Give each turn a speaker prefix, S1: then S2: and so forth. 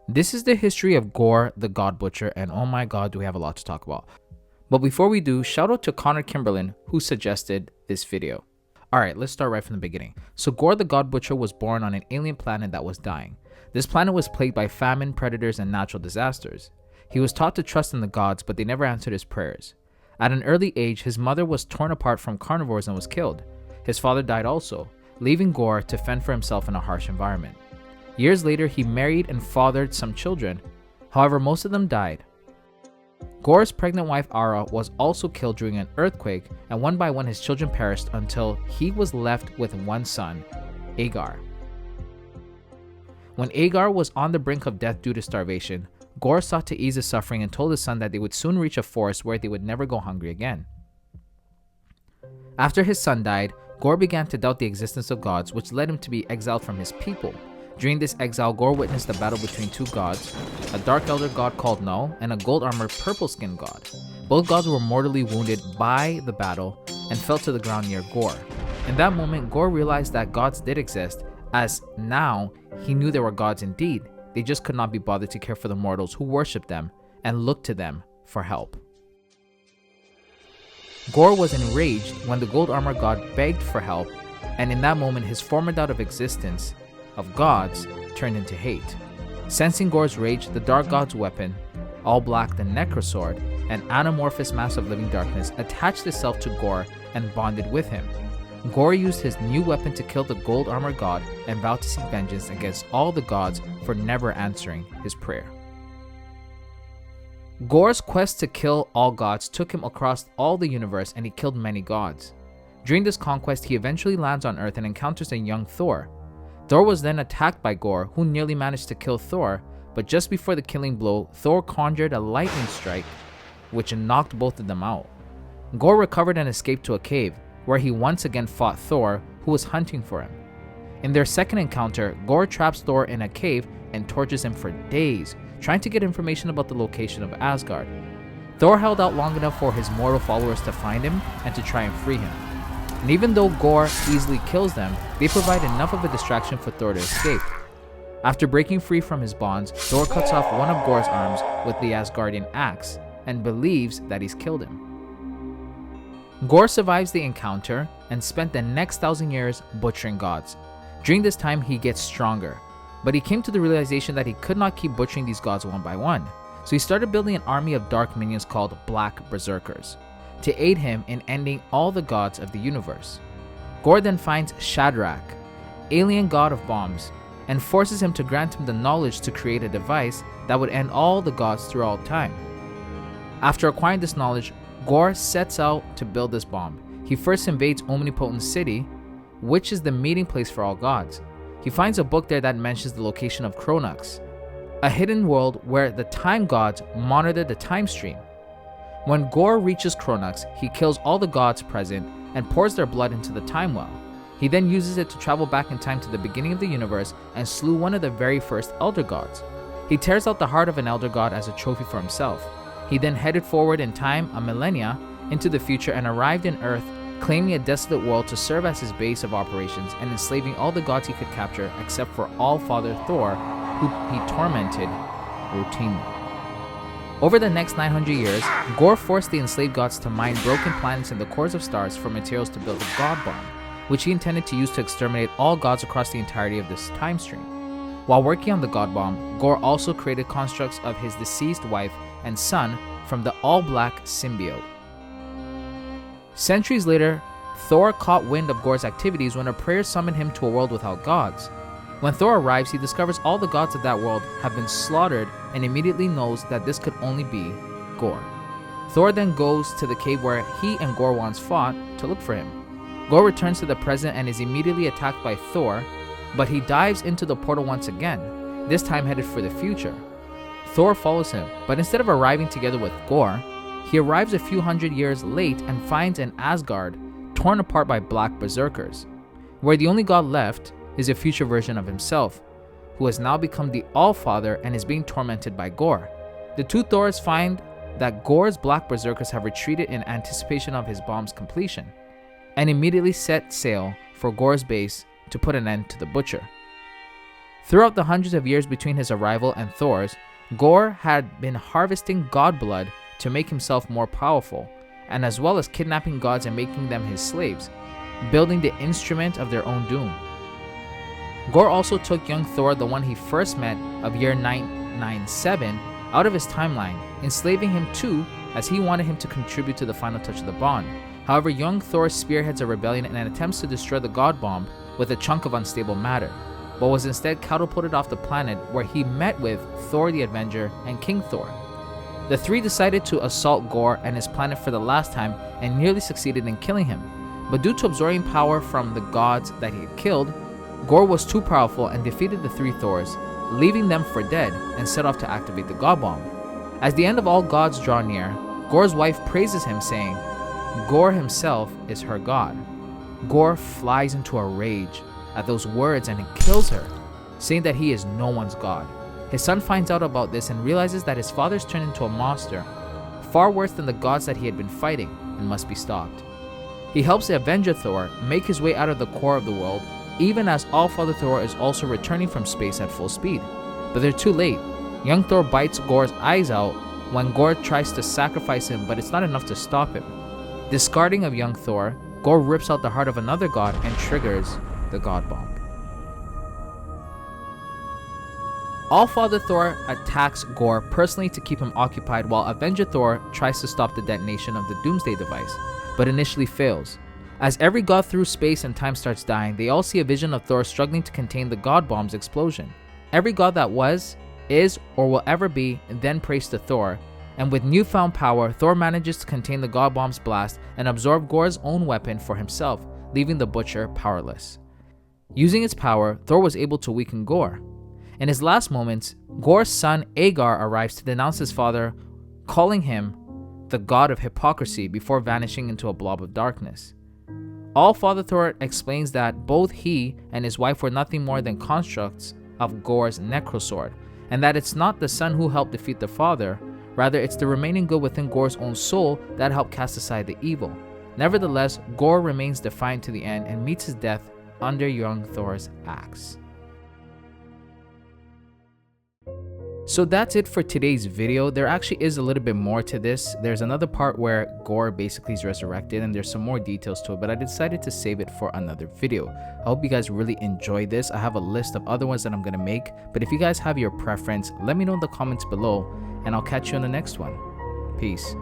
S1: This is the history of Gorr the God Butcher, and oh my god, do we have a lot to talk about. But before we do, shout out to Connor Kimberlin who suggested this video. Alright, let's start right from the beginning. So Gorr the God Butcher was born on an alien planet that was dying. This planet was plagued by famine, predators, and natural disasters. He was taught to trust in the gods, but they never answered his prayers. At an early age, his mother was torn apart from carnivores and was killed. His father died also, leaving Gorr to fend for himself in a harsh environment. Years later, he married and fathered some children. However, most of them died. Gorr's pregnant wife Ara was also killed during an earthquake, and one by one his children perished until he was left with one son, Agar. When Agar was on the brink of death due to starvation, Gorr sought to ease his suffering and told his son that they would soon reach a forest where they would never go hungry again. After his son died, Gorr began to doubt the existence of gods, which led him to be exiled from his people. During this exile, Gorr witnessed a battle between two gods, a dark elder god called Null and a gold-armored purple-skinned god. Both gods were mortally wounded by the battle and fell to the ground near Gorr. In that moment, Gorr realized that gods did exist, as now he knew there were gods indeed. They just could not be bothered to care for the mortals who worshipped them and looked to them for help. Gorr was enraged when the gold-armored god begged for help, and in that moment his former doubt of existence of gods turned into hate. Sensing Gorr's rage, the dark god's weapon, all black the Necrosword, an anamorphous mass of living darkness, attached itself to Gorr and bonded with him. Gorr used his new weapon to kill the gold-armored god and vowed to seek vengeance against all the gods for never answering his prayer. Gorr's quest to kill all gods took him across all the universe, and he killed many gods. During this conquest, he eventually lands on Earth and encounters a young Thor. Thor was then attacked by Gorr, who nearly managed to kill Thor, but just before the killing blow, Thor conjured a lightning strike, which knocked both of them out. Gorr recovered and escaped to a cave, where he once again fought Thor, who was hunting for him. In their second encounter, Gorr traps Thor in a cave and tortures him for days, trying to get information about the location of Asgard. Thor held out long enough for his mortal followers to find him and to try and free him. And even though Gorr easily kills them, they provide enough of a distraction for Thor to escape. After breaking free from his bonds, Thor cuts off one of Gorr's arms with the Asgardian axe and believes that he's killed him. Gorr survives the encounter and spent the next 1,000 years butchering gods. During this time, he gets stronger, but he came to the realization that he could not keep butchering these gods one by one, so he started building an army of dark minions called Black Berserkers to aid him in ending all the gods of the universe. Gorr then finds Shadrach, alien god of bombs, and forces him to grant him the knowledge to create a device that would end all the gods throughout time. After acquiring this knowledge, Gorr sets out to build this bomb. He first invades Omnipotent City, which is the meeting place for all gods. He finds a book there that mentions the location of Kronux, a hidden world where the time gods monitor the time stream. When Gorr reaches Kronux, he kills all the gods present and pours their blood into the time well. He then uses it to travel back in time to the beginning of the universe and slew one of the very first elder gods. He tears out the heart of an elder god as a trophy for himself. He then headed forward in time a millennia into the future and arrived in Earth, claiming a desolate world to serve as his base of operations and enslaving all the gods he could capture except for All-Father Thor, who he tormented routinely. Over the next 900 years, Gorr forced the enslaved gods to mine broken planets and the cores of stars for materials to build a god bomb, which he intended to use to exterminate all gods across the entirety of this time stream. While working on the god bomb, Gorr also created constructs of his deceased wife and son from the all-black symbiote. Centuries later, Thor caught wind of Gorr's activities when a prayer summoned him to a world without gods. When Thor arrives, he discovers all the gods of that world have been slaughtered and immediately knows that this could only be Gorr. Thor then goes to the cave where he and Gorr once fought to look for him. Gorr returns to the present and is immediately attacked by Thor, but he dives into the portal once again, this time headed for the future. Thor follows him, but instead of arriving together with Gorr, he arrives a few hundred years late and finds an Asgard torn apart by Black Berserkers, where the only god left is a future version of himself, who has now become the All-Father and is being tormented by Gorr. The two Thors find that Gorr's Black Berserkers have retreated in anticipation of his bomb's completion, and immediately set sail for Gorr's base to put an end to the Butcher. Throughout the hundreds of years between his arrival and Thor's, Gorr had been harvesting god blood to make himself more powerful, and as well as kidnapping gods and making them his slaves, building the instrument of their own doom. Gorr also took young Thor, the one he first met of year 997, out of his timeline, enslaving him too, as he wanted him to contribute to the final touch of the bond. However, young Thor spearheads a rebellion and attempts to destroy the god bomb with a chunk of unstable matter, but was instead catapulted off the planet, where he met with Thor the Avenger and King Thor. The three decided to assault Gorr and his planet for the last time and nearly succeeded in killing him, but due to absorbing power from the gods that he had killed, Gorr was too powerful and defeated the three Thors, leaving them for dead, and set off to activate the god bomb. As the end of all gods draw near, Gorr's wife praises him, saying Gorr himself is her god. Gorr flies into a rage at those words and kills her, saying that he is no one's god. His son finds out about this and realizes that his father's turned into a monster, far worse than the gods that he had been fighting, and must be stopped. He helps the Avenger Thor make his way out of the core of the world, even as Allfather Thor is also returning from space at full speed. But they're too late. Young Thor bites Gorr's eyes out when Gorr tries to sacrifice him, but it's not enough to stop him. Discarding of young Thor, Gorr rips out the heart of another god and triggers the god bomb. Allfather Thor attacks Gorr personally to keep him occupied, while Avenger Thor tries to stop the detonation of the Doomsday device, but initially fails. As every god through space and time starts dying, they all see a vision of Thor struggling to contain the god bomb's explosion. Every god that was, is, or will ever be then prays to Thor, and with newfound power, Thor manages to contain the god bomb's blast and absorb Gorr's own weapon for himself, leaving the Butcher powerless. Using its power, Thor was able to weaken Gorr. In his last moments, Gorr's son Agar arrives to denounce his father, calling him the god of hypocrisy before vanishing into a blob of darkness. Allfather Thor explains that both he and his wife were nothing more than constructs of Gorr's necrosword, and that it's not the son who helped defeat the father, rather it's the remaining good within Gorr's own soul that helped cast aside the evil. Nevertheless, Gorr remains defiant to the end and meets his death under young Thor's axe. So that's it for today's video. There actually is a little bit more to this. There's another part where Gorr basically is resurrected and there's some more details to it, but I decided to save it for another video. I hope you guys really enjoyed this. I have a list of other ones that I'm going to make, but if you guys have your preference, let me know in the comments below and I'll catch you on the next one. Peace.